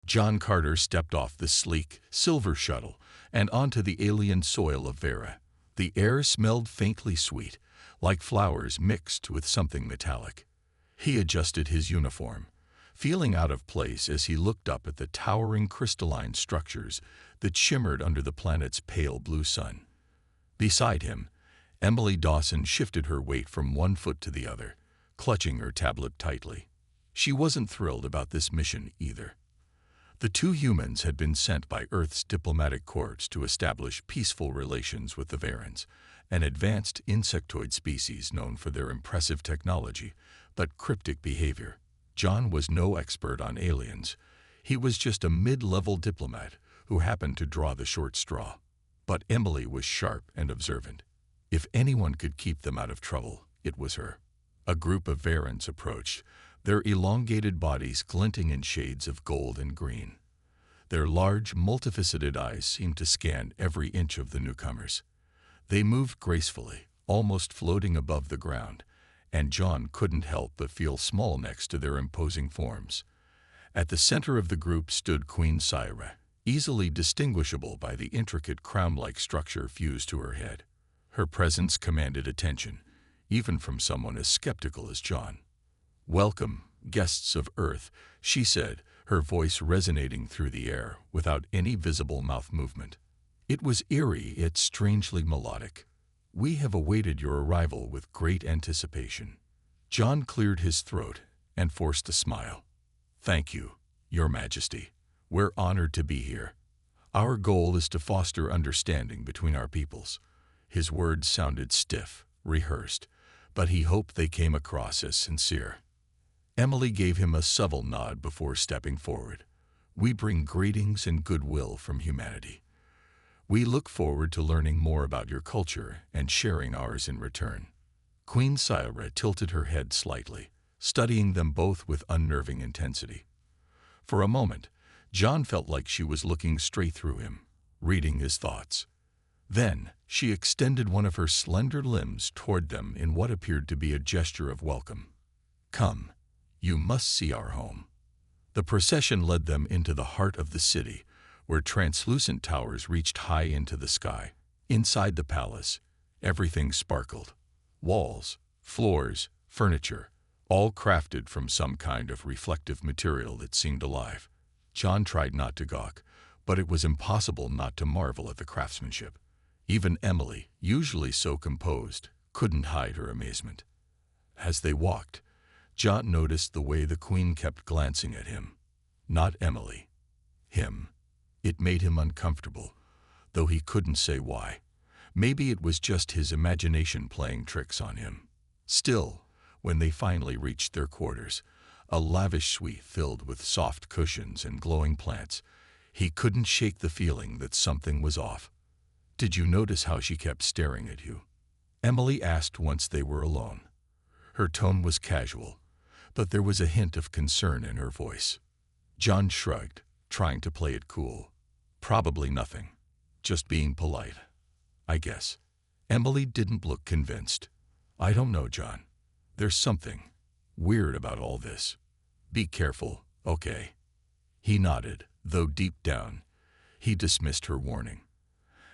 John Carter stepped off the sleek, silver shuttle and onto the alien soil of Vera. The air smelled faintly sweet, like flowers mixed with something metallic. He adjusted his uniform, feeling out of place as he looked up at the towering crystalline structures that shimmered under the planet's pale blue sun. Beside him, Emily Dawson shifted her weight from one foot to the other, clutching her tablet tightly. She wasn't thrilled about this mission either. The two humans had been sent by Earth's diplomatic corps to establish peaceful relations with the Varans, an advanced insectoid species known for their impressive technology but cryptic behavior. John was no expert on aliens. He was just a mid-level diplomat who happened to draw the short straw. But Emily was sharp and observant. If anyone could keep them out of trouble, it was her. A group of Varans approached, their elongated bodies glinting in shades of gold and green. Their large, multifaceted eyes seemed to scan every inch of the newcomers. They moved gracefully, almost floating above the ground, and John couldn't help but feel small next to their imposing forms. At the center of the group stood Queen Scifi, easily distinguishable by the intricate crown-like structure fused to her head. Her presence commanded attention, even from someone as skeptical as John. "Welcome, guests of Earth," she said, her voice resonating through the air without any visible mouth movement. It was eerie yet strangely melodic. "We have awaited your arrival with great anticipation." John cleared his throat and forced a smile. "Thank you, Your Majesty. We're honored to be here. Our goal is to foster understanding between our peoples." His words sounded stiff, rehearsed, but he hoped they came across as sincere. Emily gave him a subtle nod before stepping forward. "We bring greetings and goodwill from humanity. We look forward to learning more about your culture and sharing ours in return." Queen Scifi tilted her head slightly, studying them both with unnerving intensity. For a moment, John felt like she was looking straight through him, reading his thoughts. Then, she extended one of her slender limbs toward them in what appeared to be a gesture of welcome. "Come, you must see our home." The procession led them into the heart of the city, where translucent towers reached high into the sky. Inside the palace, everything sparkled. Walls, floors, furniture, all crafted from some kind of reflective material that seemed alive. John tried not to gawk, but it was impossible not to marvel at the craftsmanship. Even Emily, usually so composed, couldn't hide her amazement. As they walked, John noticed the way the Queen kept glancing at him. Not Emily. Him. It made him uncomfortable, though he couldn't say why. Maybe it was just his imagination playing tricks on him. Still, when they finally reached their quarters, a lavish suite filled with soft cushions and glowing plants, he couldn't shake the feeling that something was off. "Did you notice how she kept staring at you?" Emily asked once they were alone. Her tone was casual, but there was a hint of concern in her voice. John shrugged, trying to play it cool. "Probably nothing. Just being polite, I guess." Emily didn't look convinced. "I don't know, John. There's something weird about all this. Be careful, okay?" He nodded, though deep down, he dismissed her warning.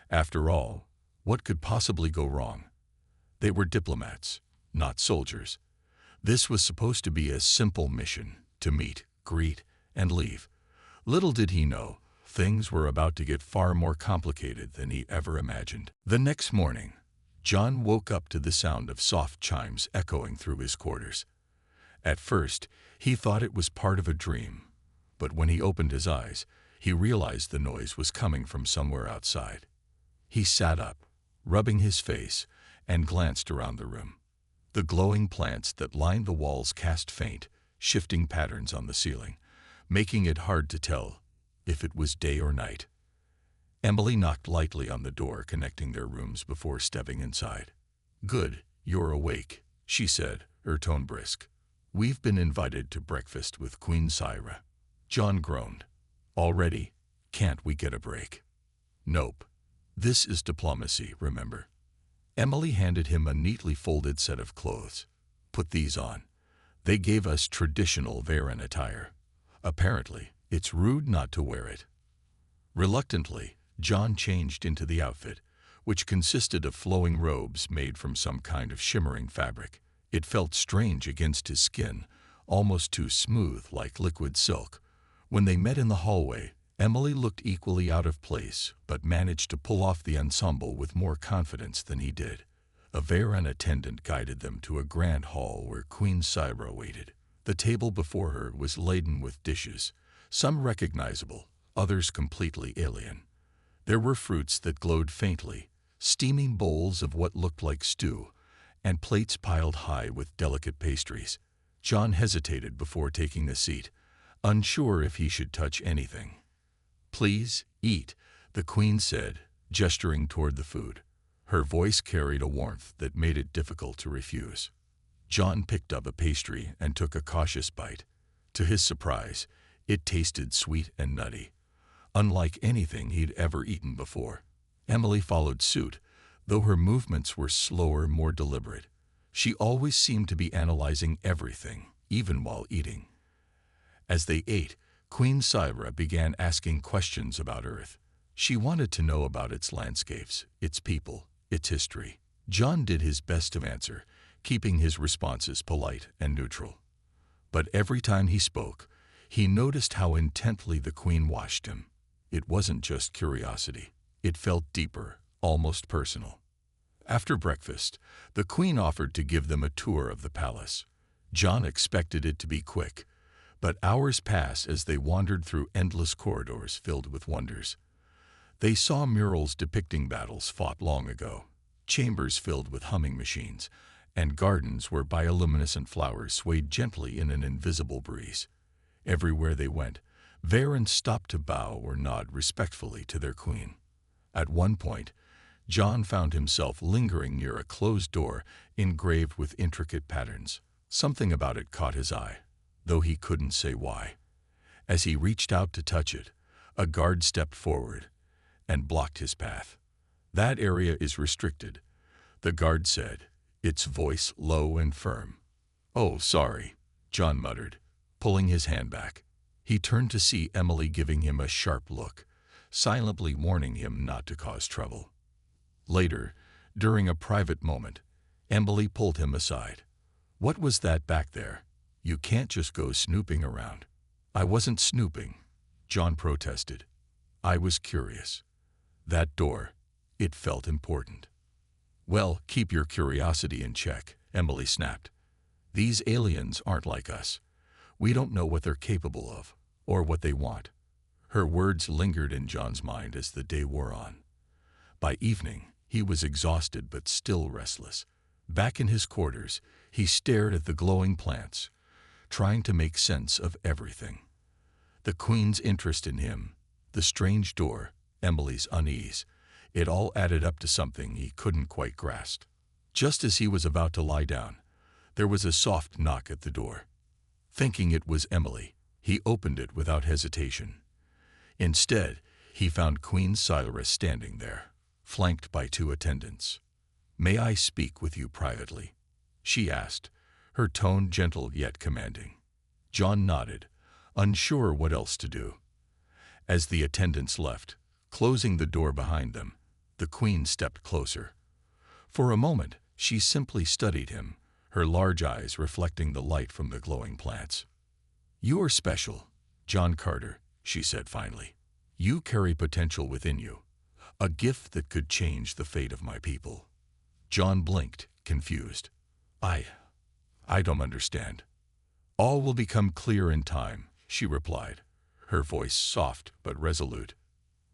After all, what could possibly go wrong? They were diplomats, not soldiers. This was supposed to be a simple mission, to meet, greet, and leave. Little did he know, things were about to get far more complicated than he ever imagined. The next morning, John woke up to the sound of soft chimes echoing through his quarters. At first, he thought it was part of a dream, but when he opened his eyes, he realized the noise was coming from somewhere outside. He sat up, rubbing his face, and glanced around the room. The glowing plants that lined the walls cast faint, shifting patterns on the ceiling, making it hard to tell if it was day or night. Emily knocked lightly on the door connecting their rooms before stepping inside. "Good, you're awake," she said, her tone brisk. "We've been invited to breakfast with Queen Scifi." John groaned. "Already? Can't we get a break?" "Nope. This is diplomacy, remember?" Emily handed him a neatly folded set of clothes. "Put these on. They gave us traditional Varan attire. Apparently, It's rude not to wear it. Reluctantly, John changed into the outfit, which consisted of flowing robes made from some kind of shimmering fabric. It felt strange against his skin, almost too smooth like liquid silk. When they met in the hallway, Emily looked equally out of place, but managed to pull off the ensemble with more confidence than he did. A Veyran attendant guided them to a grand hall where Queen Syra waited. The table before her was laden with dishes, some recognizable, others completely alien. There were fruits that glowed faintly, steaming bowls of what looked like stew, and plates piled high with delicate pastries. John hesitated before taking a seat, unsure if he should touch anything. "Please, eat," the queen said, gesturing toward the food. Her voice carried a warmth that made it difficult to refuse. John picked up a pastry and took a cautious bite. To his surprise, it tasted sweet and nutty, unlike anything he'd ever eaten before. Emily followed suit, though her movements were slower, more deliberate. She always seemed to be analyzing everything, even while eating. As they ate, Queen Syra began asking questions about Earth. She wanted to know about its landscapes, its people, its history. John did his best to answer, keeping his responses polite and neutral. But every time he spoke, he noticed how intently the queen watched him. It wasn't just curiosity. It felt deeper, almost personal. After breakfast, the queen offered to give them a tour of the palace. John expected it to be quick, but hours passed as they wandered through endless corridors filled with wonders. They saw murals depicting battles fought long ago, chambers filled with humming machines, and gardens where bioluminescent flowers swayed gently in an invisible breeze. Everywhere they went, Veyran stopped to bow or nod respectfully to their queen. At one point, John found himself lingering near a closed door engraved with intricate patterns. Something about it caught his eye, though he couldn't say why. As he reached out to touch it, a guard stepped forward and blocked his path. "That area is restricted," the guard said, its voice low and firm. "Oh, sorry," John muttered, pulling his hand back. He turned to see Emily giving him a sharp look, silently warning him not to cause trouble. Later, during a private moment, Emily pulled him aside. "What was that back there? You can't just go snooping around." "I wasn't snooping," John protested. "I was curious. That door, it felt important." "Well, keep your curiosity in check," Emily snapped. "These aliens aren't like us. We don't know what they're capable of, or what they want." Her words lingered in John's mind as the day wore on. By evening, he was exhausted but still restless. Back in his quarters, he stared at the glowing plants, trying to make sense of everything. The queen's interest in him, the strange door, Emily's unease, it all added up to something he couldn't quite grasp. Just as he was about to lie down, there was a soft knock at the door. Thinking it was Emily, he opened it without hesitation. Instead, he found Queen Syra standing there, flanked by two attendants. "May I speak with you privately?" she asked, her tone gentle yet commanding. John nodded, unsure what else to do. As the attendants left, closing the door behind them, the queen stepped closer. For a moment, she simply studied him, her large eyes reflecting the light from the glowing plants. "You are special, John Carter," she said finally. "You carry potential within you, a gift that could change the fate of my people." John blinked, confused. I don't understand." "All will become clear in time," she replied, her voice soft but resolute.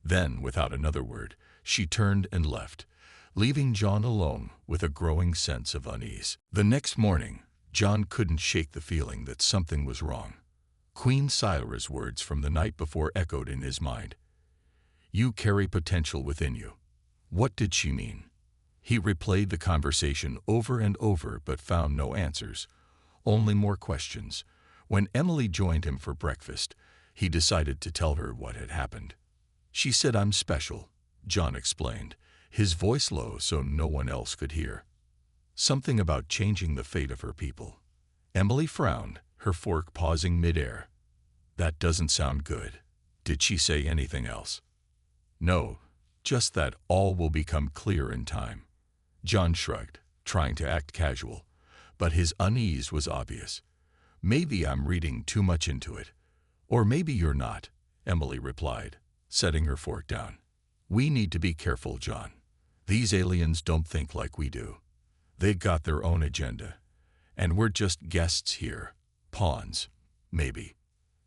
Then, without another word, she turned and left, leaving John alone with a growing sense of unease. The next morning, John couldn't shake the feeling that something was wrong. Queen Syra's words from the night before echoed in his mind. "You carry potential within you." What did she mean? He replayed the conversation over and over but found no answers, only more questions. When Emily joined him for breakfast, he decided to tell her what had happened. "She said I'm special," John explained, his voice low so no one else could hear. "Something about changing the fate of her people." Emily frowned, her fork pausing midair. That doesn't sound good. Did she say anything else? No, just that all will become clear in time. John shrugged, trying to act casual, but his unease was obvious. Maybe I'm reading too much into it. Or maybe you're not, Emily replied, setting her fork down. We need to be careful, John. These aliens don't think like we do. They've got their own agenda. And we're just guests here. Pawns, maybe.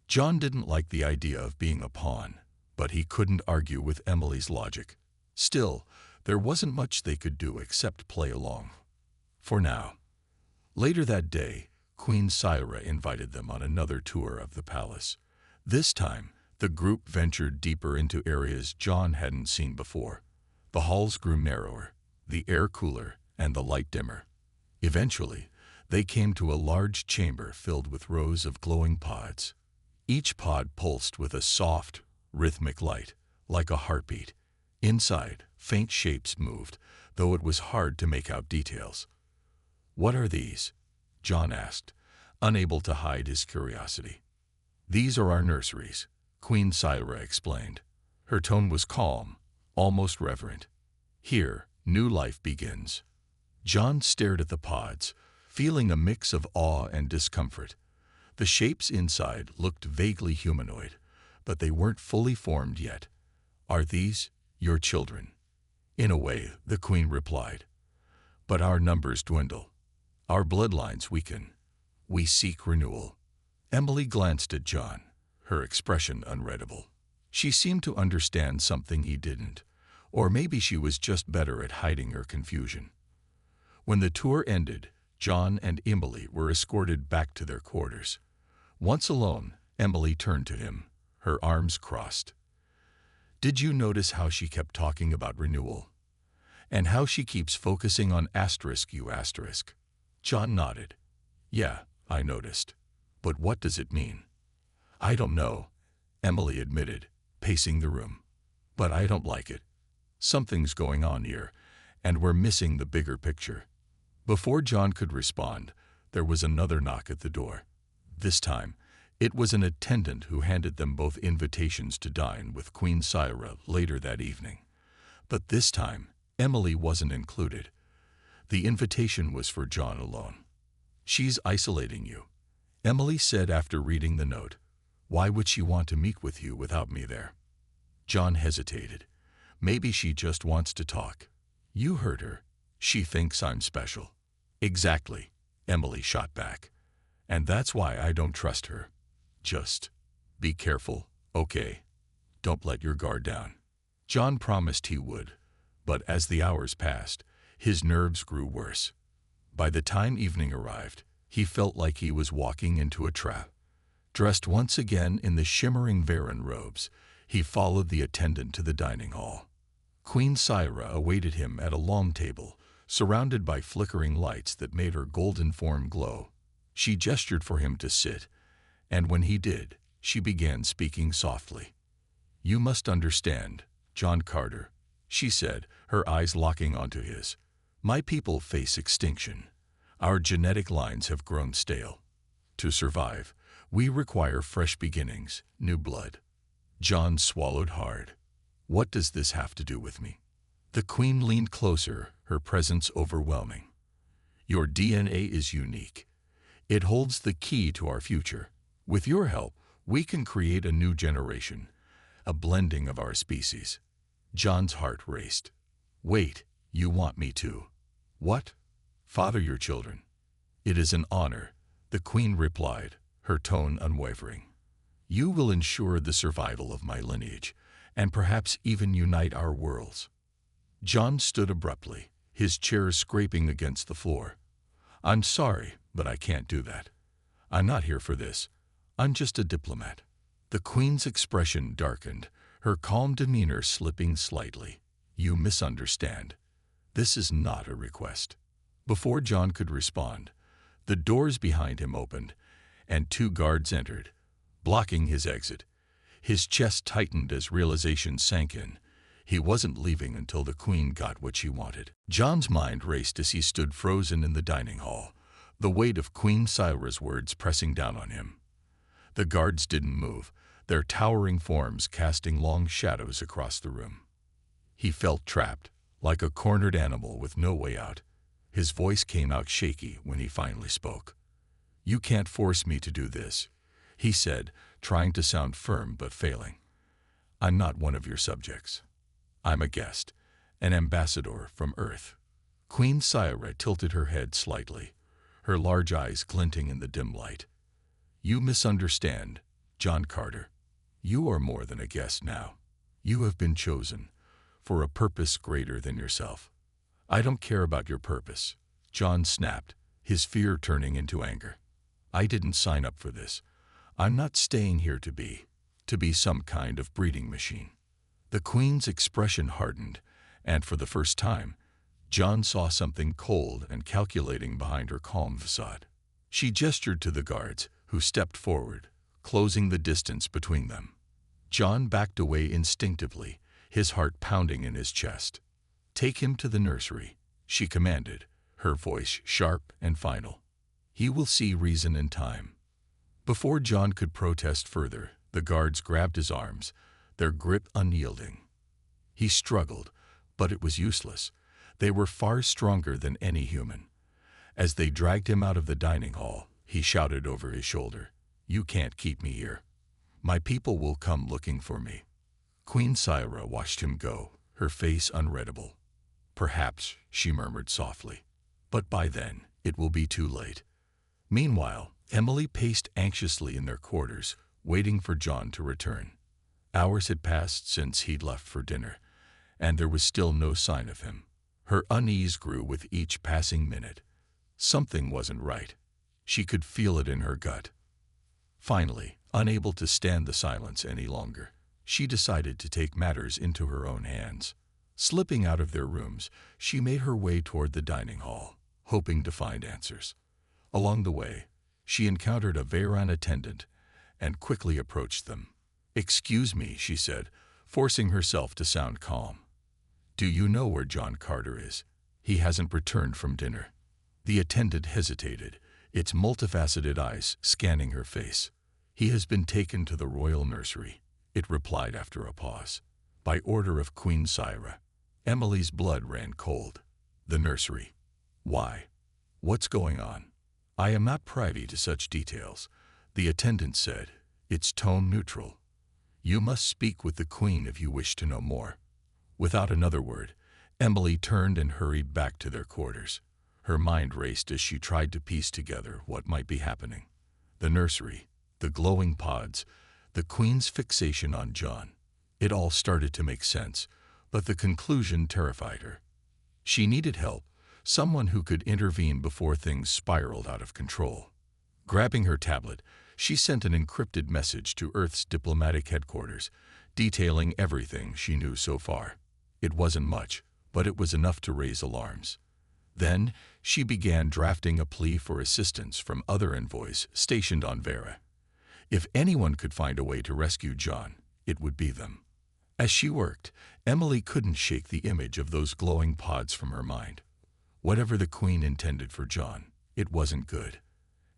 John didn't like the idea of being a pawn, but he couldn't argue with Emily's logic. Still, there wasn't much they could do except play along. For now. Later that day, Queen Syra invited them on another tour of the palace. This time, the group ventured deeper into areas John hadn't seen before. The halls grew narrower, the air cooler, and the light dimmer. Eventually, they came to a large chamber filled with rows of glowing pods. Each pod pulsed with a soft, rhythmic light, like a heartbeat. Inside, faint shapes moved, though it was hard to make out details. What are these? John asked, unable to hide his curiosity. These are our nurseries, Queen Syra explained. Her tone was calm, almost reverent. Here, new life begins. John stared at the pods, feeling a mix of awe and discomfort. The shapes inside looked vaguely humanoid, but they weren't fully formed yet. Are these your children? In a way, the queen replied. But our numbers dwindle. Our bloodlines weaken. We seek renewal. Emily glanced at John, her expression unreadable. She seemed to understand something he didn't, or maybe she was just better at hiding her confusion. When the tour ended, John and Emily were escorted back to their quarters. Once alone, Emily turned to him, her arms crossed. Did you notice how she kept talking about renewal? And how she keeps focusing on *U**? John nodded. Yeah, I noticed. But what does it mean? I don't know, Emily admitted, pacing the room. But I don't like it. Something's going on here, and we're missing the bigger picture. Before John could respond, there was another knock at the door. This time, it was an attendant who handed them both invitations to dine with Queen Syra later that evening. But this time, Emily wasn't included. The invitation was for John alone. She's isolating you, Emily said after reading the note. Why would she want to meet with you without me there? John hesitated. Maybe she just wants to talk. You heard her. She thinks I'm special. Exactly, Emily shot back. And that's why I don't trust her. Just be careful, okay? Don't let your guard down. John promised he would, but as the hours passed, his nerves grew worse. By the time evening arrived, he felt like he was walking into a trap. Dressed once again in the shimmering Varan robes, he followed the attendant to the dining hall. Queen Syra awaited him at a long table, surrounded by flickering lights that made her golden form glow. She gestured for him to sit, and when he did, she began speaking softly. You must understand, John Carter, she said, her eyes locking onto his. My people face extinction. Our genetic lines have grown stale. To survive, we require fresh beginnings, new blood. John swallowed hard. What does this have to do with me? The queen leaned closer, her presence overwhelming. Your DNA is unique. It holds the key to our future. With your help, we can create a new generation, a blending of our species. John's heart raced. Wait, you want me to? What? Father your children. It is an honor, the queen replied, her tone unwavering. You will ensure the survival of my lineage, and perhaps even unite our worlds. John stood abruptly, his chair scraping against the floor. I'm sorry, but I can't do that. I'm not here for this. I'm just a diplomat. The queen's expression darkened, her calm demeanor slipping slightly. You misunderstand. This is not a request. Before John could respond, the doors behind him opened, and 2 guards entered, blocking his exit. His chest tightened as realization sank in. He wasn't leaving until the queen got what she wanted. John's mind raced as he stood frozen in the dining hall, the weight of Queen Syra's words pressing down on him. The guards didn't move, their towering forms casting long shadows across the room. He felt trapped, like a cornered animal with no way out. His voice came out shaky when he finally spoke. "You can't force me to do this," he said, trying to sound firm but failing. "I'm not one of your subjects. I'm a guest, an ambassador from Earth." Queen Scifi tilted her head slightly, her large eyes glinting in the dim light. "You misunderstand, John Carter. You are more than a guest now. You have been chosen for a purpose greater than yourself." "I don't care about your purpose," John snapped, his fear turning into anger. "I didn't sign up for this. I'm not staying here to be some kind of breeding machine." The Queen's expression hardened, and for the first time, John saw something cold and calculating behind her calm facade. She gestured to the guards, who stepped forward, closing the distance between them. John backed away instinctively, his heart pounding in his chest. "Take him to the nursery," she commanded, her voice sharp and final. "He will see reason in time." Before John could protest further, the guards grabbed his arms, their grip unyielding. He struggled, but it was useless. They were far stronger than any human. As they dragged him out of the dining hall, he shouted over his shoulder, "You can't keep me here. My people will come looking for me." Queen Scifi watched him go, her face unreadable. "Perhaps," she murmured softly, "but by then it will be too late." Meanwhile, Emily paced anxiously in their quarters, waiting for John to return. Hours had passed since he'd left for dinner, and there was still no sign of him. Her unease grew with each passing minute. Something wasn't right. She could feel it in her gut. Finally, unable to stand the silence any longer, she decided to take matters into her own hands. Slipping out of their rooms, she made her way toward the dining hall, hoping to find answers. Along the way, she encountered a Veyran attendant and quickly approached them. "Excuse me," she said, forcing herself to sound calm. "Do you know where John Carter is? He hasn't returned from dinner." The attendant hesitated, its multifaceted eyes scanning her face. "He has been taken to the royal nursery," it replied after a pause. "By order of Queen Scifi." Emily's blood ran cold. "The nursery? Why? What's going on?" "I am not privy to such details," the attendant said, its tone neutral. "You must speak with the Queen if you wish to know more." Without another word, Emily turned and hurried back to their quarters. Her mind raced as she tried to piece together what might be happening. The nursery, the glowing pods, the Queen's fixation on John. It all started to make sense, but the conclusion terrified her. She needed help, someone who could intervene before things spiraled out of control. Grabbing her tablet, she sent an encrypted message to Earth's diplomatic headquarters, detailing everything she knew so far. It wasn't much, but it was enough to raise alarms. Then, she began drafting a plea for assistance from other envoys stationed on Vera. If anyone could find a way to rescue John, it would be them. As she worked, Emily couldn't shake the image of those glowing pods from her mind. Whatever the Queen intended for John, it wasn't good.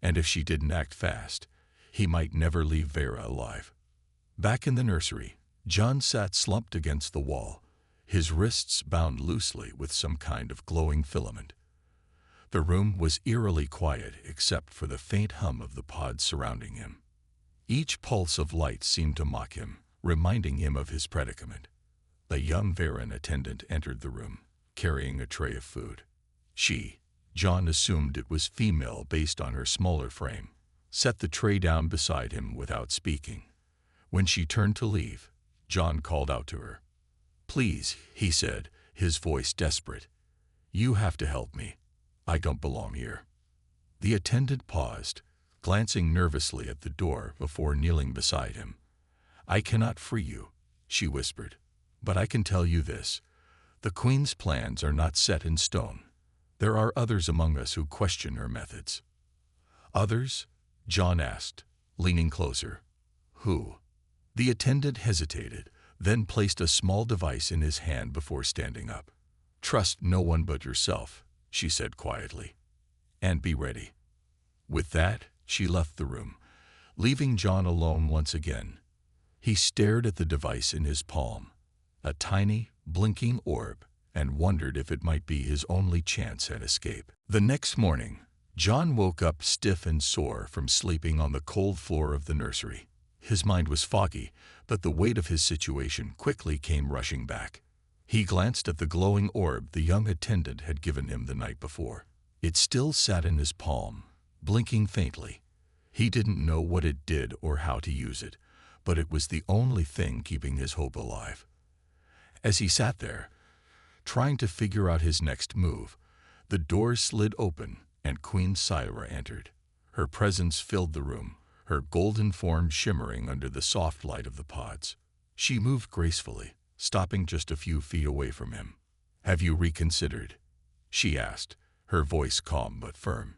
And if she didn't act fast, he might never leave Vera alive. Back in the nursery, John sat slumped against the wall, his wrists bound loosely with some kind of glowing filament. The room was eerily quiet except for the faint hum of the pods surrounding him. Each pulse of light seemed to mock him, reminding him of his predicament. A young Veyran attendant entered the room, carrying a tray of food. John assumed it was female based on her smaller frame, set the tray down beside him without speaking. When she turned to leave, John called out to her. "Please," he said, his voice desperate. "You have to help me. I don't belong here." The attendant paused, glancing nervously at the door before kneeling beside him. "I cannot free you," she whispered, "but I can tell you this. The Queen's plans are not set in stone. There are others among us who question her methods." "Others?" John asked, leaning closer. "Who?" The attendant hesitated, then placed a small device in his hand before standing up. "Trust no one but yourself," she said quietly. "And be ready." With that, she left the room, leaving John alone once again. He stared at the device in his palm, a tiny, blinking orb, and wondered if it might be his only chance at escape. The next morning, John woke up stiff and sore from sleeping on the cold floor of the nursery. His mind was foggy, but the weight of his situation quickly came rushing back. He glanced at the glowing orb the young attendant had given him the night before. It still sat in his palm, blinking faintly. He didn't know what it did or how to use it, but it was the only thing keeping his hope alive. As he sat there, trying to figure out his next move, the door slid open and Queen Syra entered. Her presence filled the room, her golden form shimmering under the soft light of the pods. She moved gracefully, stopping just a few feet away from him. "Have you reconsidered?" she asked, her voice calm but firm.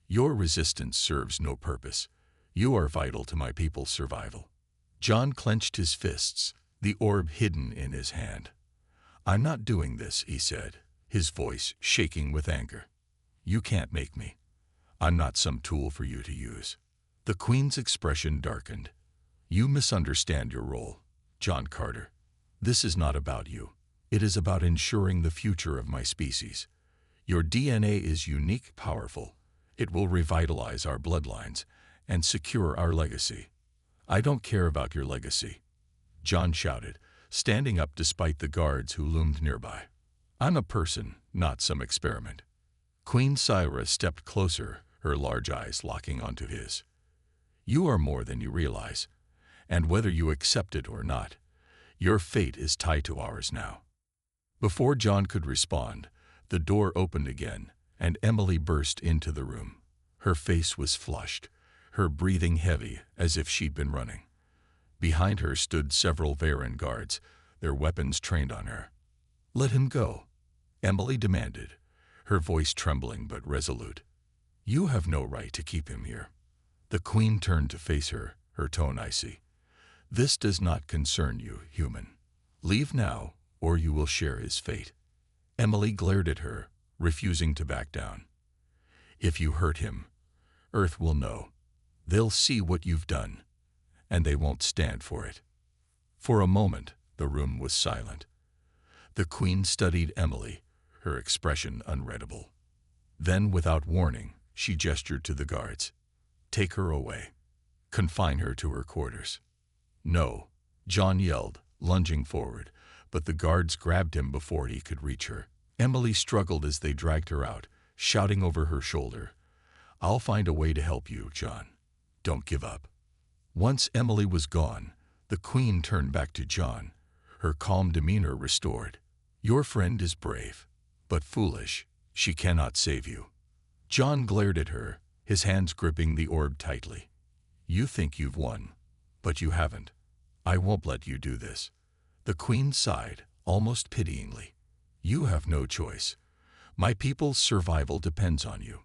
"Your resistance serves no purpose. You are vital to my people's survival." John clenched his fists, the orb hidden in his hand. "I'm not doing this," he said, his voice shaking with anger. "You can't make me. I'm not some tool for you to use." The Queen's expression darkened. "You misunderstand your role, John Carter. This is not about you. It is about ensuring the future of my species. Your DNA is unique, powerful. It will revitalize our bloodlines and secure our legacy." "I don't care about your legacy," John shouted, standing up despite the guards who loomed nearby. "I'm a person, not some experiment." Queen Syra stepped closer, her large eyes locking onto his. "You are more than you realize, and whether you accept it or not, your fate is tied to ours now." Before John could respond, the door opened again, and Emily burst into the room. Her face was flushed, her breathing heavy as if she'd been running. Behind her stood several Varen guards, their weapons trained on her. "Let him go," Emily demanded, her voice trembling but resolute. "You have no right to keep him here." The Queen turned to face her, her tone icy. "This does not concern you, human. Leave now, or you will share his fate." Emily glared at her, refusing to back down. "If you hurt him, Earth will know. They'll see what you've done, and they won't stand for it." For a moment, the room was silent. The Queen studied Emily, her expression unreadable. Then, without warning, she gestured to the guards. "Take her away. Confine her to her quarters." "No," John yelled, lunging forward, but the guards grabbed him before he could reach her. Emily struggled as they dragged her out, shouting over her shoulder, "I'll find a way to help you, John. Don't give up." Once Emily was gone, the Queen turned back to John, her calm demeanor restored. "Your friend is brave, but foolish. She cannot save you." John glared at her, his hands gripping the orb tightly. "You think you've won, but you haven't. I won't let you do this." The Queen sighed, almost pityingly. "You have no choice. My people's survival depends on you.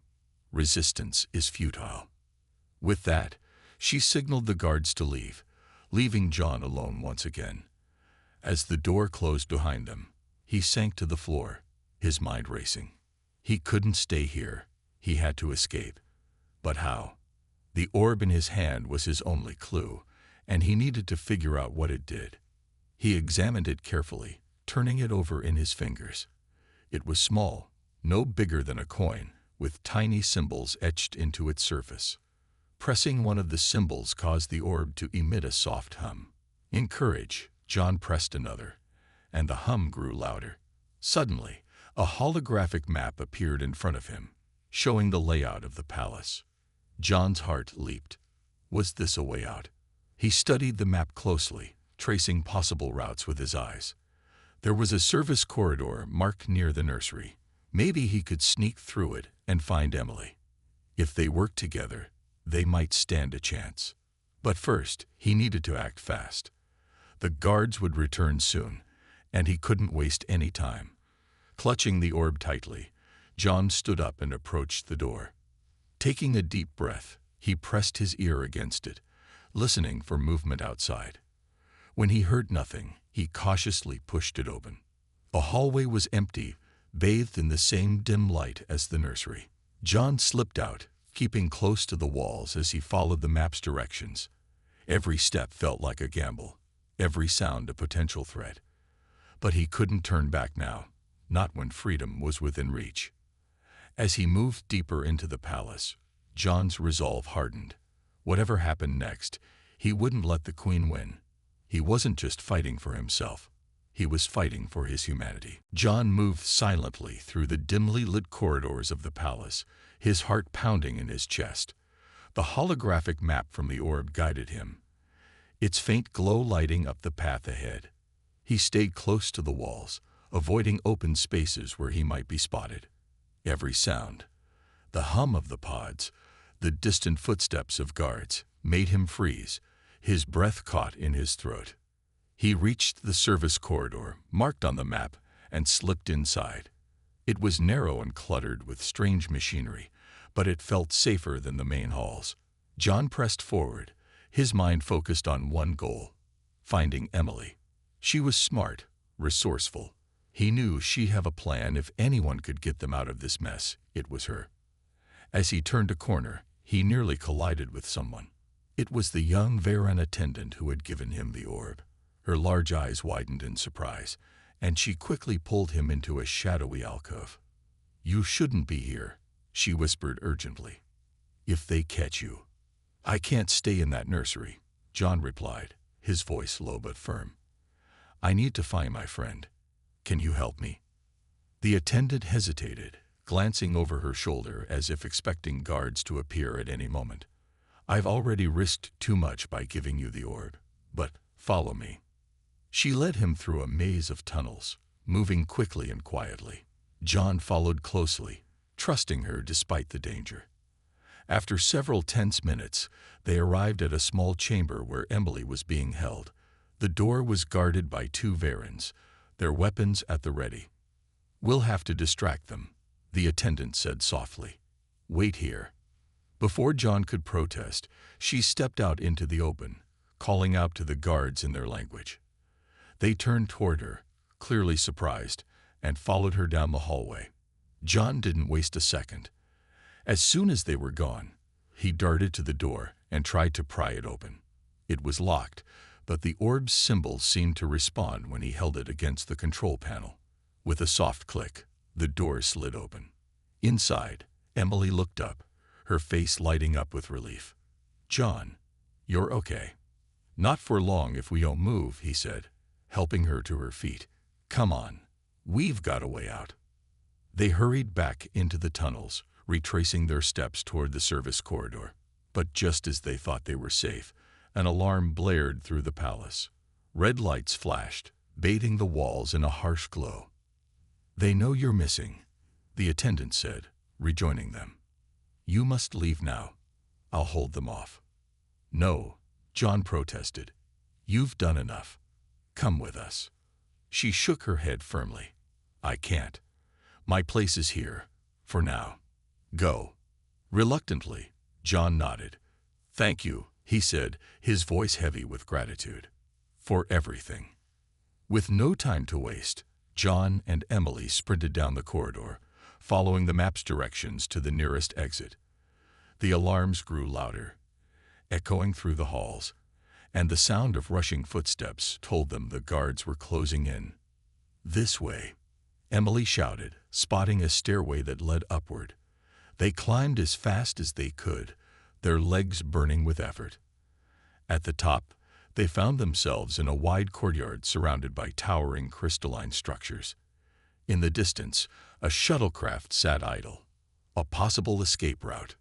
Resistance is futile." With that, she signaled the guards to leave, leaving John alone once again. As the door closed behind them, he sank to the floor, his mind racing. He couldn't stay here. He had to escape. But how? The orb in his hand was his only clue, and he needed to figure out what it did. He examined it carefully, turning it over in his fingers. It was small, no bigger than a coin, with tiny symbols etched into its surface. Pressing one of the symbols caused the orb to emit a soft hum. In courage, John pressed another, and the hum grew louder. Suddenly, a holographic map appeared in front of him, showing the layout of the palace. John's heart leaped. Was this a way out? He studied the map closely, tracing possible routes with his eyes. There was a service corridor marked near the nursery. Maybe he could sneak through it and find Emily. If they worked together, they might stand a chance. But first, he needed to act fast. The guards would return soon, and he couldn't waste any time. Clutching the orb tightly, John stood up and approached the door. Taking a deep breath, he pressed his ear against it, listening for movement outside. When he heard nothing, he cautiously pushed it open. A hallway was empty, bathed in the same dim light as the nursery. John slipped out, keeping close to the walls as he followed the map's directions. Every step felt like a gamble, every sound a potential threat. But he couldn't turn back now, not when freedom was within reach. As he moved deeper into the palace, John's resolve hardened. Whatever happened next, he wouldn't let the Queen win. He wasn't just fighting for himself. He was fighting for his humanity. John moved silently through the dimly lit corridors of the palace, his heart pounding in his chest. The holographic map from the orb guided him, its faint glow lighting up the path ahead. He stayed close to the walls, avoiding open spaces where he might be spotted. Every sound, the hum of the pods, the distant footsteps of guards, made him freeze, his breath caught in his throat. He reached the service corridor, marked on the map, and slipped inside. It was narrow and cluttered with strange machinery, but it felt safer than the main halls. John pressed forward, his mind focused on one goal: finding Emily. She was smart, resourceful. He knew she'd have a plan. If anyone could get them out of this mess, it was her. As he turned a corner, he nearly collided with someone. It was the young Varen attendant who had given him the orb. Her large eyes widened in surprise, and she quickly pulled him into a shadowy alcove. "You shouldn't be here," she whispered urgently. "If they catch you." "I can't stay in that nursery," John replied, his voice low but firm. "I need to find my friend. Can you help me?" The attendant hesitated, glancing over her shoulder as if expecting guards to appear at any moment. "I've already risked too much by giving you the orb, but follow me." She led him through a maze of tunnels, moving quickly and quietly. John followed closely, trusting her despite the danger. After several tense minutes, they arrived at a small chamber where Emily was being held. The door was guarded by 2 Varens, their weapons at the ready. "We'll have to distract them," the attendant said softly. "Wait here." Before John could protest, she stepped out into the open, calling out to the guards in their language. They turned toward her, clearly surprised, and followed her down the hallway. John didn't waste a second. As soon as they were gone, he darted to the door and tried to pry it open. It was locked, but the orb's symbol seemed to respond when he held it against the control panel. With a soft click, the door slid open. Inside, Emily looked up, her face lighting up with relief. "John, you're okay." "Not for long if we don't move," he said, helping her to her feet. "Come on, we've got a way out." They hurried back into the tunnels, retracing their steps toward the service corridor. But just as they thought they were safe, an alarm blared through the palace. Red lights flashed, bathing the walls in a harsh glow. "They know you're missing," the attendant said, rejoining them. "You must leave now. I'll hold them off." "No," John protested. "You've done enough. Come with us." She shook her head firmly. "I can't. My place is here, for now. Go." Reluctantly, John nodded. "Thank you," he said, his voice heavy with gratitude. "For everything." With no time to waste, John and Emily sprinted down the corridor, following the map's directions to the nearest exit. The alarms grew louder, echoing through the halls, and the sound of rushing footsteps told them the guards were closing in. "This way," Emily shouted, spotting a stairway that led upward. They climbed as fast as they could, their legs burning with effort. At the top, they found themselves in a wide courtyard surrounded by towering crystalline structures. In the distance, a shuttlecraft sat idle, a possible escape route.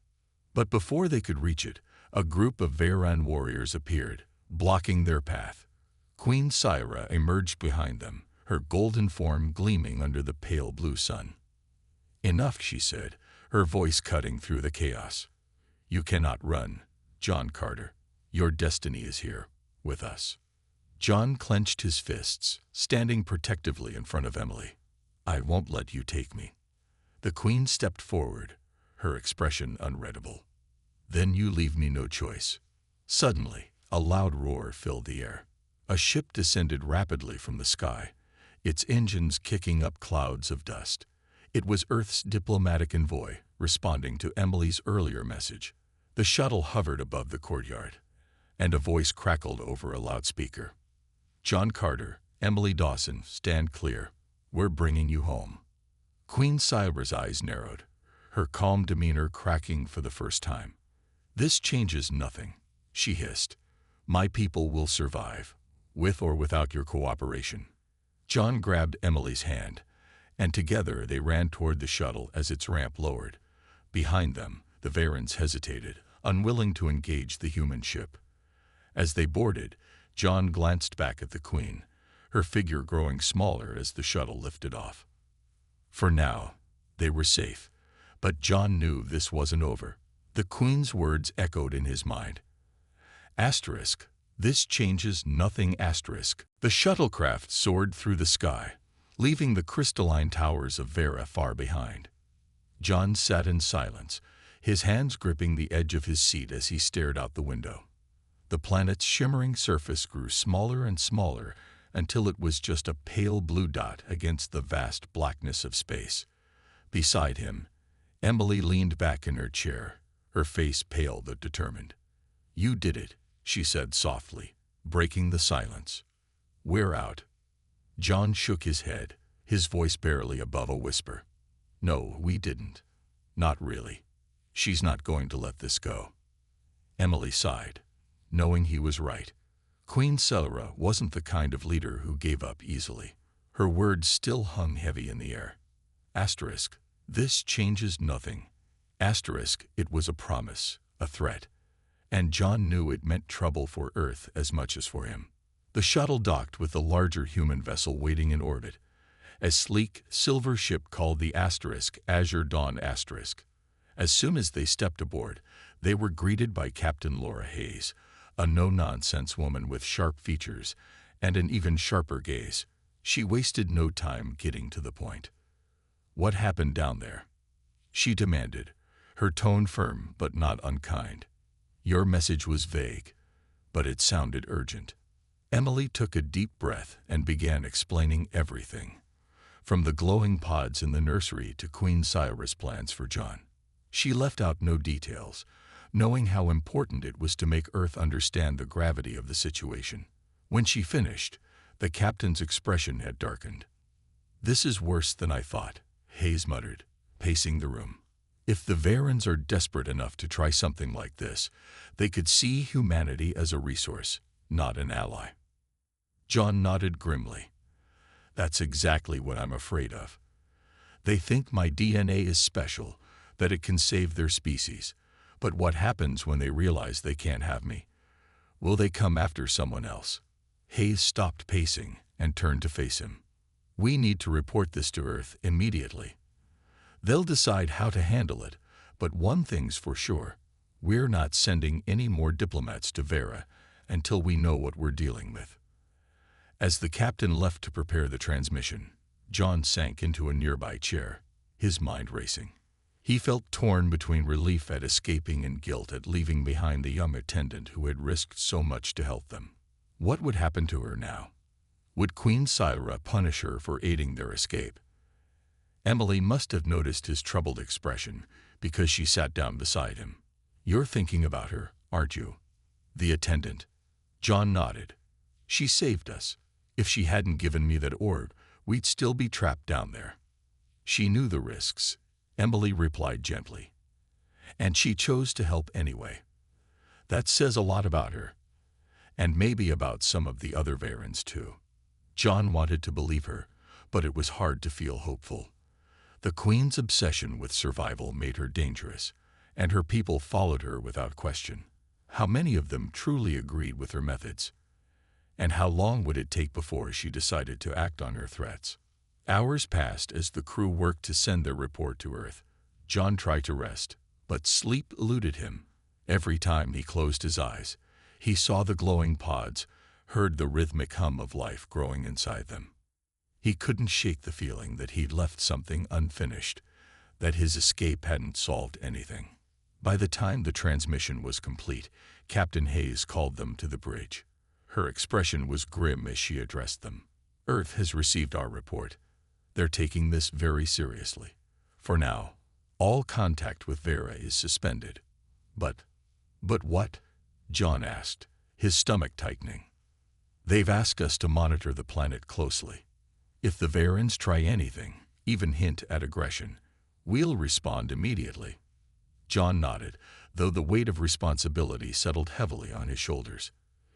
But before they could reach it, a group of Varen warriors appeared, blocking their path. Queen Syra emerged behind them, her golden form gleaming under the pale blue sun. "Enough," she said, her voice cutting through the chaos. "You cannot run, John Carter. Your destiny is here, with us." John clenched his fists, standing protectively in front of Emily. "I won't let you take me." The Queen stepped forward, her expression unreadable. "Then you leave me no choice." Suddenly, a loud roar filled the air. A ship descended rapidly from the sky, its engines kicking up clouds of dust. It was Earth's diplomatic envoy, responding to Emily's earlier message. The shuttle hovered above the courtyard, and a voice crackled over a loudspeaker. "John Carter, Emily Dawson, stand clear. We're bringing you home." Queen Syra's eyes narrowed, her calm demeanor cracking for the first time. "This changes nothing," she hissed. "My people will survive, with or without your cooperation." John grabbed Emily's hand, and together they ran toward the shuttle as its ramp lowered. Behind them, the Varens hesitated, unwilling to engage the human ship. As they boarded, John glanced back at the Queen, her figure growing smaller as the shuttle lifted off. For now, they were safe, but John knew this wasn't over. The Queen's words echoed in his mind. Asterisk, this changes nothing asterisk. The shuttlecraft soared through the sky, leaving the crystalline towers of Vera far behind. John sat in silence, his hands gripping the edge of his seat as he stared out the window. The planet's shimmering surface grew smaller and smaller until it was just a pale blue dot against the vast blackness of space. Beside him, Emily leaned back in her chair, her face pale but determined. "You did it," she said softly, breaking the silence. "We're out." John shook his head, his voice barely above a whisper. "No, we didn't. Not really. She's not going to let this go." Emily sighed, knowing he was right. Queen Syra wasn't the kind of leader who gave up easily. Her words still hung heavy in the air. Asterisk, this changes nothing. Asterisk, it was a promise, a threat. And John knew it meant trouble for Earth as much as for him. The shuttle docked with the larger human vessel waiting in orbit, a sleek, silver ship called the Asterisk Azure Dawn Asterisk. As soon as they stepped aboard, they were greeted by Captain Laura Hayes, a no-nonsense woman with sharp features and an even sharper gaze. She wasted no time getting to the point. "What happened down there?" she demanded, her tone firm but not unkind. "Your message was vague, but it sounded urgent." Emily took a deep breath and began explaining everything, from the glowing pods in the nursery to Queen Syra's plans for John. She left out no details, knowing how important it was to make Earth understand the gravity of the situation. When she finished, the captain's expression had darkened. "This is worse than I thought," Hayes muttered, pacing the room. "If the Varens are desperate enough to try something like this, they could see humanity as a resource, not an ally." John nodded grimly. "That's exactly what I'm afraid of. They think my DNA is special, that it can save their species. But what happens when they realize they can't have me? Will they come after someone else?" Hayes stopped pacing and turned to face him. "We need to report this to Earth immediately. They'll decide how to handle it, but one thing's for sure. We're not sending any more diplomats to Vera until we know what we're dealing with." As the captain left to prepare the transmission, John sank into a nearby chair, his mind racing. He felt torn between relief at escaping and guilt at leaving behind the young attendant who had risked so much to help them. What would happen to her now? Would Queen Syra punish her for aiding their escape? Emily must have noticed his troubled expression because she sat down beside him. "You're thinking about her, aren't you?" "The attendant." John nodded. "She saved us. If she hadn't given me that orb, we'd still be trapped down there." "She knew the risks," Emily replied gently. "And she chose to help anyway. That says a lot about her, and maybe about some of the other Varens too." John wanted to believe her, but it was hard to feel hopeful. The Queen's obsession with survival made her dangerous, and her people followed her without question. How many of them truly agreed with her methods? And how long would it take before she decided to act on her threats? Hours passed as the crew worked to send their report to Earth. John tried to rest, but sleep eluded him. Every time he closed his eyes, he saw the glowing pods, heard the rhythmic hum of life growing inside them. He couldn't shake the feeling that he'd left something unfinished, that his escape hadn't solved anything. By the time the transmission was complete, Captain Hayes called them to the bridge. Her expression was grim as she addressed them. "Earth has received our report. They're taking this very seriously. For now, All contact with Vera is suspended. But what? John asked, his stomach tightening. They've asked us to monitor the planet closely. If the Varans try anything, even hint at aggression, we'll respond immediately. John nodded, though the weight of responsibility settled heavily on his shoulders.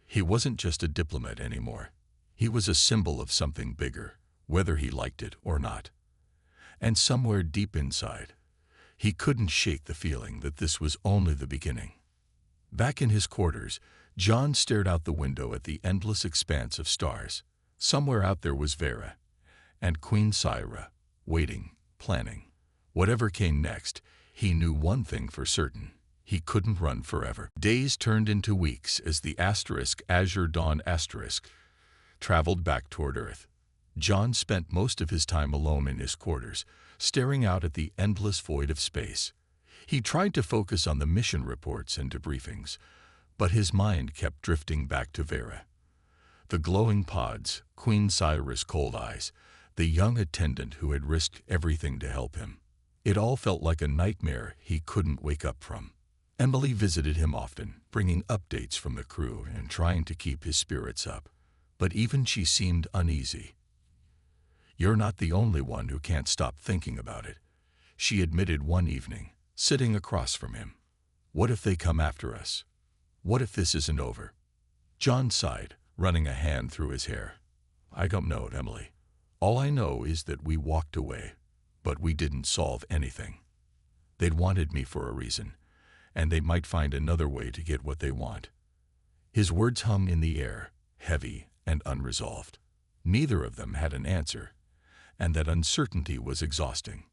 He wasn't just a diplomat anymore. He was a symbol of something bigger, whether he liked it or not. And somewhere deep inside, he couldn't shake the feeling that this was only the beginning. Back in his quarters, John stared out the window at the endless expanse of stars. Somewhere out there was Vera and Queen Syra, waiting, planning. Whatever came next, he knew one thing for certain. He couldn't run forever. Days turned into weeks as the Azure Dawn traveled back toward Earth. John spent most of his time alone in his quarters, staring out at the endless void of space. He tried to focus on the mission reports and debriefings, but his mind kept drifting back to Vera. The glowing pods, Queen Syra's cold eyes, the young attendant who had risked everything to help him. It all felt like a nightmare he couldn't wake up from. Emily visited him often, bringing updates from the crew and trying to keep his spirits up. But even she seemed uneasy. "You're not the only one who can't stop thinking about it," she admitted one evening, sitting across from him. "What if they come after us? What if this isn't over?" John sighed, running a hand through his hair. "I don't know, Emily. All I know is that we walked away, but we didn't solve anything. They'd wanted me for a reason, and they might find another way to get what they want." His words hung in the air, heavy and unresolved. Neither of them had an answer, and that uncertainty was exhausting.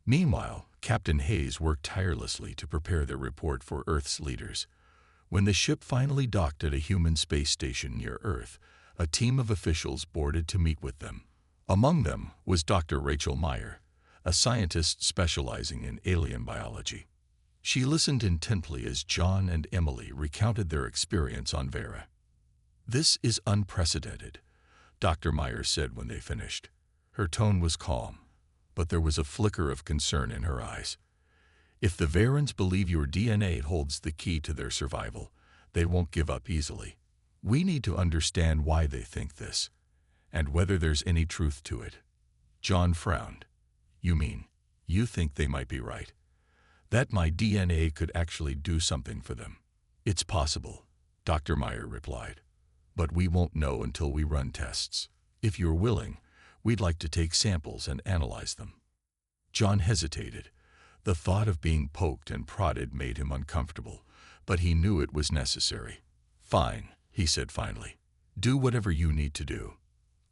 Meanwhile, Captain Hayes worked tirelessly to prepare their report for Earth's leaders. When the ship finally docked at a human space station near Earth, a team of officials boarded to meet with them. Among them was Dr. Rachel Meyer, a scientist specializing in alien biology. She listened intently as John and Emily recounted their experience on Vera. "This is unprecedented," Dr. Meyer said when they finished. Her tone was calm, but there was a flicker of concern in her eyes. "If the Varans believe your DNA holds the key to their survival, they won't give up easily. We need to understand why they think this, and whether there's any truth to it." John frowned. "You mean, you think they might be right? That my DNA could actually do something for them?" "It's possible," Dr. Meyer replied. "But we won't know until we run tests. If you're willing, we'd like to take samples and analyze them." John hesitated. The thought of being poked and prodded made him uncomfortable, but he knew it was necessary. "Fine," he said finally. "Do whatever you need to do."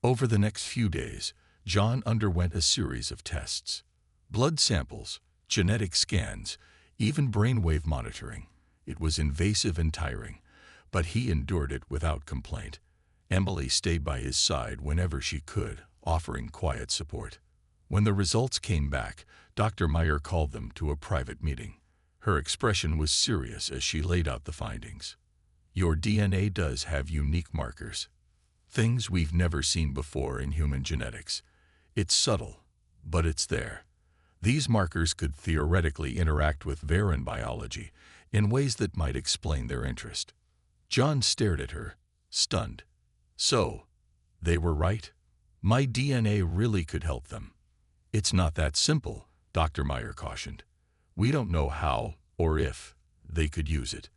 Over the next few days, John underwent a series of tests. Blood samples, genetic scans, even brainwave monitoring. It was invasive and tiring, but he endured it without complaint. Emily stayed by his side whenever she could, offering quiet support. When the results came back, Dr. Meyer called them to a private meeting. Her expression was serious as she laid out the findings. "Your DNA does have unique markers. Things we've never seen before in human genetics. It's subtle, but it's there. These markers could theoretically interact with Varan biology in ways that might explain their interest." John stared at her, stunned. "So, they were right? My DNA really could help them." "It's not that simple," Dr. Meyer cautioned. "We don't know how or if they could use it.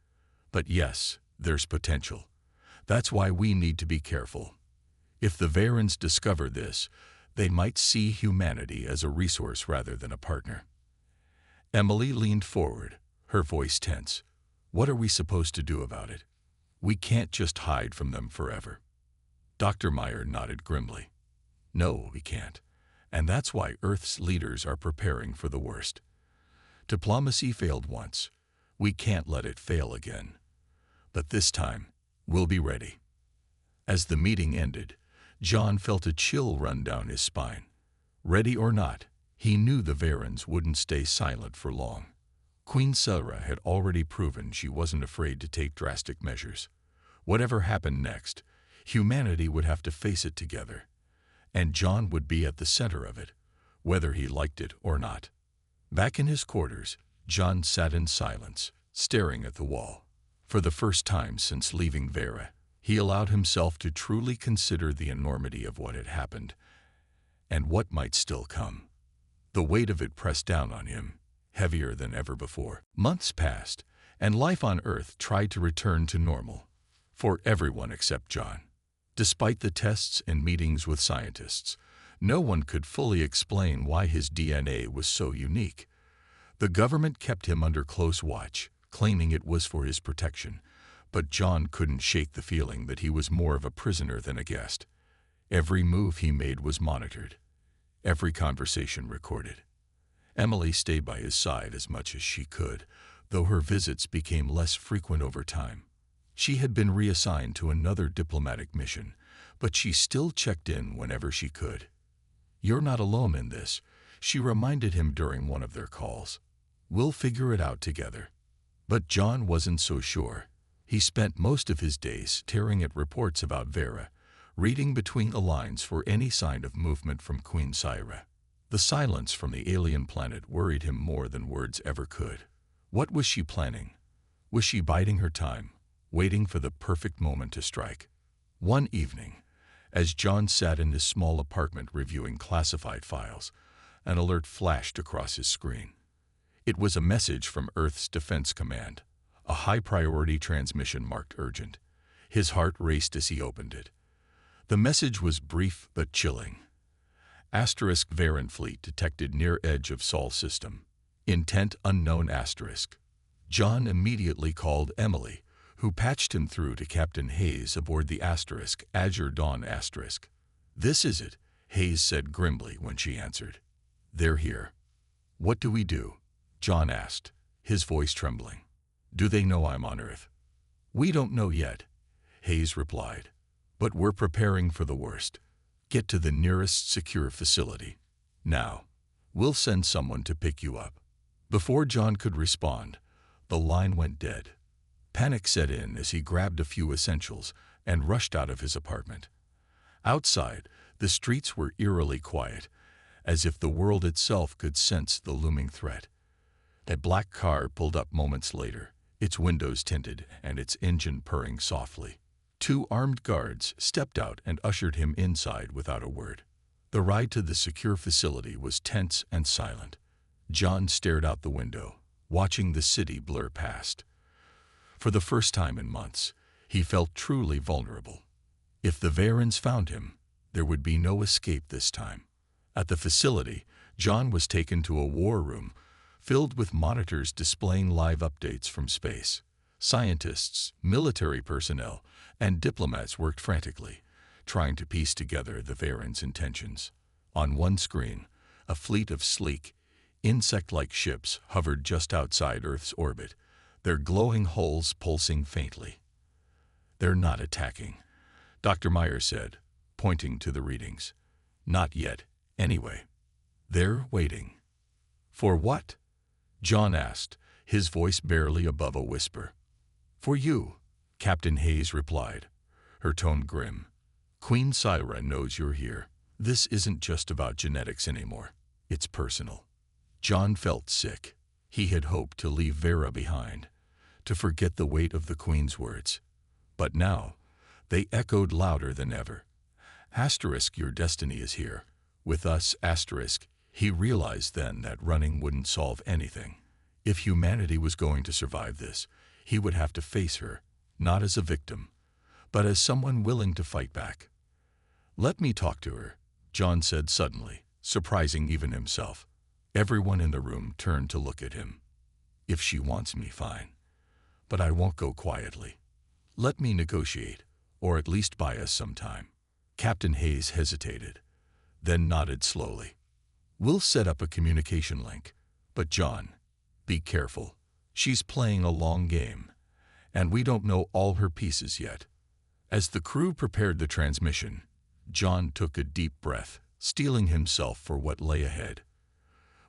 But yes, there's potential. That's why we need to be careful. If the Varans discover this, they might see humanity as a resource rather than a partner." Emily leaned forward, her voice tense. "What are we supposed to do about it? We can't just hide from them forever." Dr. Meyer nodded grimly. "No, we can't. And that's why Earth's leaders are preparing for the worst. Diplomacy failed once. We can't let it fail again. But this time, we'll be ready." As the meeting ended, John felt a chill run down his spine. Ready or not, he knew the Varans wouldn't stay silent for long. Queen Syra had already proven she wasn't afraid to take drastic measures. Whatever happened next, humanity would have to face it together. And John would be at the center of it, whether he liked it or not. Back in his quarters, John sat in silence, staring at the wall. For the first time since leaving Vera, he allowed himself to truly consider the enormity of what had happened and what might still come. The weight of it pressed down on him, heavier than ever before. Months passed, and life on Earth tried to return to normal, for everyone except John. Despite the tests and meetings with scientists, no one could fully explain why his DNA was so unique. The government kept him under close watch, claiming it was for his protection, but John couldn't shake the feeling that he was more of a prisoner than a guest. Every move he made was monitored, every conversation recorded. Emily stayed by his side as much as she could, though her visits became less frequent over time. She had been reassigned to another diplomatic mission, but she still checked in whenever she could. "You're not alone in this," she reminded him during one of their calls. "We'll figure it out together." But John wasn't so sure. He spent most of his days staring at reports about Vera, reading between the lines for any sign of movement from Queen Syra. The silence from the alien planet worried him more than words ever could. What was she planning? Was she biding her time, waiting for the perfect moment to strike? One evening, as John sat in his small apartment reviewing classified files, an alert flashed across his screen. It was a message from Earth's Defense Command, a high-priority transmission marked urgent. His heart raced as he opened it. The message was brief but chilling. Asterisk Veran fleet detected near edge of Sol system. Intent unknown asterisk. John immediately called Emily, who patched him through to Captain Hayes aboard the asterisk Azure Dawn asterisk. "This is it," Hayes said grimly when she answered. "They're here." "What do we do?" John asked, his voice trembling. "Do they know I'm on Earth?" "We don't know yet," Hayes replied. "But we're preparing for the worst. Get to the nearest secure facility. Now, we'll send someone to pick you up." Before John could respond, the line went dead. Panic set in as he grabbed a few essentials and rushed out of his apartment. Outside, the streets were eerily quiet, as if the world itself could sense the looming threat. A black car pulled up moments later, its windows tinted and its engine purring softly. Two armed guards stepped out and ushered him inside without a word. The ride to the secure facility was tense and silent. John stared out the window, watching the city blur past. For the first time in months, he felt truly vulnerable. If the Varans found him, there would be no escape this time. At the facility, John was taken to a war room filled with monitors displaying live updates from space. Scientists, military personnel, and diplomats worked frantically, trying to piece together the Varans' intentions. On one screen, a fleet of sleek, insect-like ships hovered just outside Earth's orbit, their glowing hulls pulsing faintly. "They're not attacking," Dr. Meyer said, pointing to the readings. "Not yet, anyway. They're waiting." "For what?" John asked, his voice barely above a whisper. "For you," Captain Hayes replied, her tone grim. "Queen Syra knows you're here. This isn't just about genetics anymore. It's personal." John felt sick. He had hoped to leave Vera behind, to forget the weight of the Queen's words. But now, they echoed louder than ever. Asterisk, your destiny is here. With us, asterisk. He realized then that running wouldn't solve anything. If humanity was going to survive this, he would have to face her, not as a victim, but as someone willing to fight back. "Let me talk to her," John said suddenly, surprising even himself. Everyone in the room turned to look at him. "If she wants me, fine. But I won't go quietly. Let me negotiate, or at least buy us some time." Captain Hayes hesitated, then nodded slowly. "We'll set up a communication link. But John, be careful. She's playing a long game, and we don't know all her pieces yet." As the crew prepared the transmission, John took a deep breath, steeling himself for what lay ahead.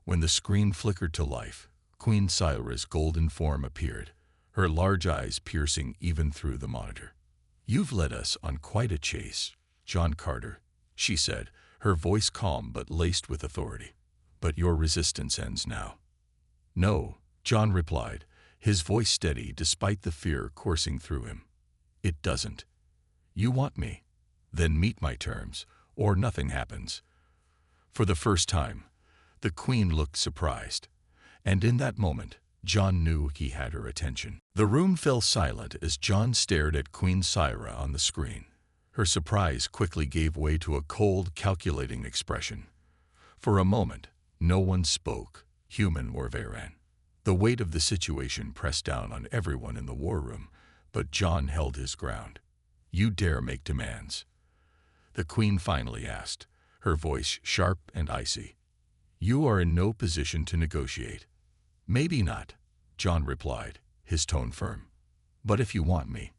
When the screen flickered to life, Queen Syra's golden form appeared, her large eyes piercing even through the monitor. "You've led us on quite a chase, John Carter," she said, her voice calm but laced with authority. "But your resistance ends now. "No," John replied, his voice steady despite the fear coursing through him. "It doesn't. You want me? Then meet my terms, or nothing happens." For the first time, the Queen looked surprised, and in that moment, John knew he had her attention. The room fell silent as John stared at Queen Syra on the screen. Her surprise quickly gave way to a cold, calculating expression. For a moment, no one spoke, human or Varen. The weight of the situation pressed down on everyone in the war room, but John held his ground. "You dare make demands?" the Queen finally asked, her voice sharp and icy. "You are in no position to negotiate." "Maybe not," John replied, his tone firm. "But if you want me,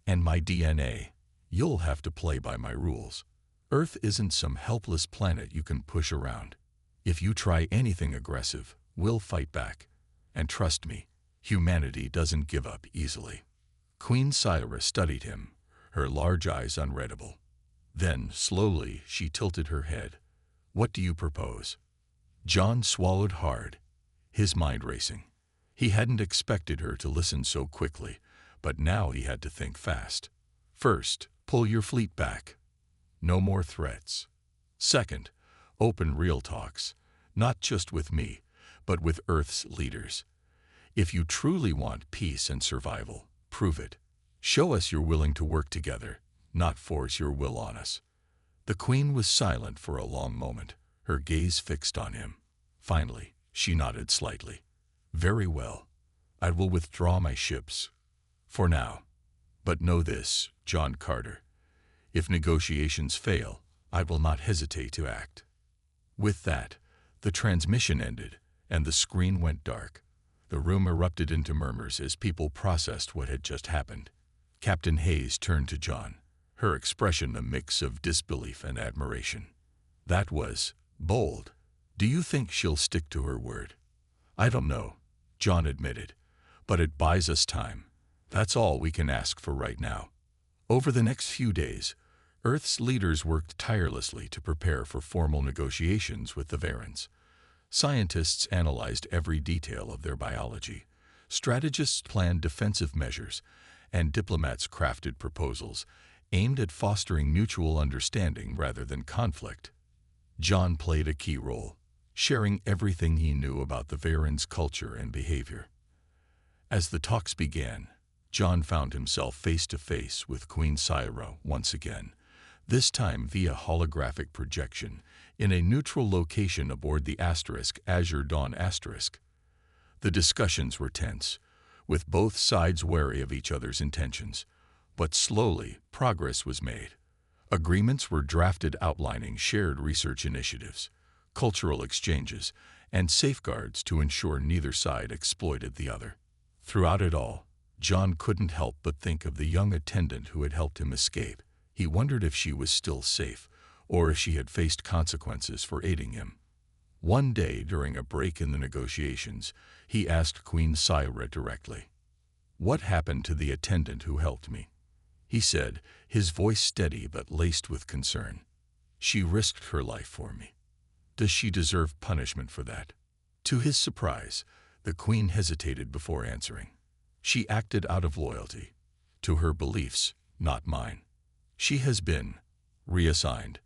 and my DNA, you'll have to play by my rules. Earth isn't some helpless planet you can push around. If you try anything aggressive, we'll fight back. And trust me, humanity doesn't give up easily." Queen Syra studied him, her large eyes unreadable. Then, slowly, she tilted her head. "What do you propose?" John swallowed hard, his mind racing. He hadn't expected her to listen so quickly, but now he had to think fast. "First, pull your fleet back. No more threats. Second, open real talks, not just with me, but with Earth's leaders. If you truly want peace and survival, prove it. Show us you're willing to work together, not force your will on us." The Queen was silent for a long moment, her gaze fixed on him. Finally, she nodded slightly. "Very well. I will withdraw my ships. For now. But know this, John Carter. If negotiations fail, I will not hesitate to act." With that, the transmission ended, and the screen went dark. The room erupted into murmurs as people processed what had just happened. Captain Hayes turned to John, her expression a mix of disbelief and admiration. "That was bold. Do you think she'll stick to her word?" "I don't know," John admitted, "but it buys us time. That's all we can ask for right now." Over the next few days, Earth's leaders worked tirelessly to prepare for formal negotiations with the Varens. Scientists analyzed every detail of their biology, strategists planned defensive measures, and diplomats crafted proposals aimed at fostering mutual understanding rather than conflict. John played a key role, sharing everything he knew about the Varens' culture and behavior. As the talks began, John found himself face to face with Queen Syra once again, this time via holographic projection, in a neutral location aboard the Azure Dawn Asterisk. The discussions were tense, with both sides wary of each other's intentions, but slowly progress was made. Agreements were drafted outlining shared research initiatives, cultural exchanges, and safeguards to ensure neither side exploited the other. Throughout it all, John couldn't help but think of the young attendant who had helped him escape. He wondered if she was still safe, or if she had faced consequences for aiding him. One day, during a break in the negotiations, he asked Queen Syra directly, "What happened to the attendant who helped me?" He said, his voice steady but laced with concern. "She risked her life for me. Does she deserve punishment for that?" To his surprise, the Queen hesitated before answering. "She acted out of loyalty to her beliefs, not mine. She has been reassigned,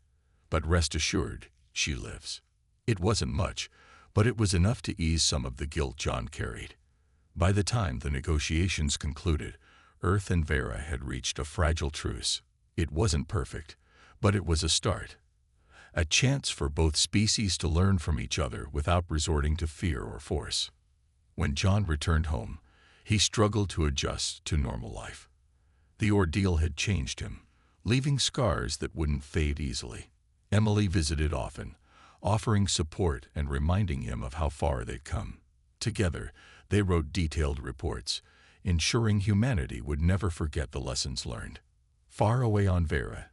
but rest assured, she lives." It wasn't much, but it was enough to ease some of the guilt John carried. By the time the negotiations concluded, Earth and Vera had reached a fragile truce. It wasn't perfect, but it was a start. A chance for both species to learn from each other without resorting to fear or force. When John returned home, he struggled to adjust to normal life. The ordeal had changed him, leaving scars that wouldn't fade easily. Emily visited often, offering support and reminding him of how far they'd come. Together, they wrote detailed reports, ensuring humanity would never forget the lessons learned. Far away on Vera,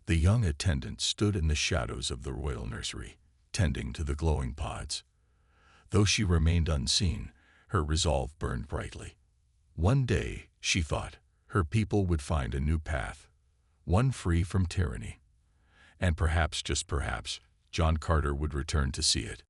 the young attendant stood in the shadows of the royal nursery, tending to the glowing pods. Though she remained unseen, her resolve burned brightly. One day, she thought, her people would find a new path, one free from tyranny. And perhaps, just perhaps, John Carter would return to see it.